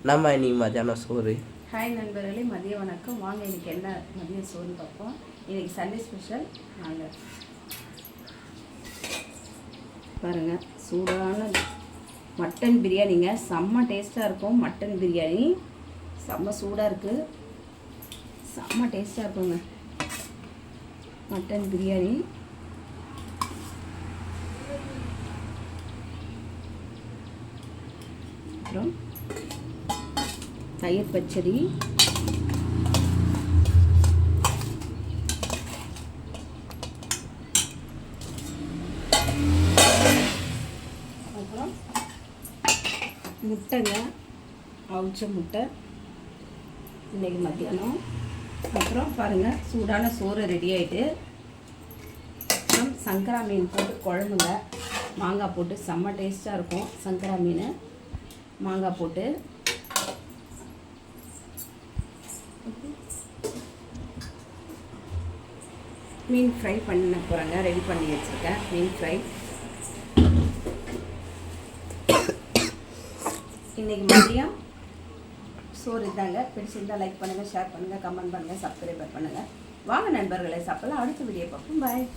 நம்ம இன்னைக்கு மத்தியானம் சோறு. ஹாய் நண்பர்களே, மதிய வணக்கம். வாங்க இன்றைக்கி என்ன மதியம் சோறுன்னு பார்ப்போம். இன்றைக்கி சண்டே ஸ்பெஷல். நாங்கள் பாருங்கள், சூடான மட்டன் பிரியாணிங்க. செம்ம டேஸ்ட்டாக இருக்கும். மட்டன் பிரியாணி செம்ம சூடாக இருக்குது, செம்ம டேஸ்ட்டாக இருக்குங்க மட்டன் பிரியாணி. அப்புறம் தயிர் பச்சடி, அப்புறம் முட்டைங்க, அவிச்ச முட்டை இன்றைக்கி மத்தியானம். அப்புறம் பாருங்கள், சூடான சோறு ரெடி ஆகிட்டு. அப்புறம் சங்கரா மீன் போட்டு குழம்புங்க, மாங்காய் போட்டு செம்ம டேஸ்ட்டாக இருக்கும். சங்கரா மீன் மாங்காய் போட்டு மீன் ஃப்ரை பண்ண போகிறாங்க. ரெடி பண்ணி வச்சுருக்கேன் மீன் ஃப்ரை. இன்றைக்கி மதியம் சோறு இதாங்க. பிடிச்சிருந்தால் லைக் பண்ணுங்கள், ஷேர் பண்ணுங்கள், கமெண்ட் பண்ணுங்கள், சப்ஸ்கிரைப் பண்ணுங்கள். வாங்க நண்பர்களை சாப்பிடலாம். அடுத்த வீடியோ பார்ப்போம். பாய்.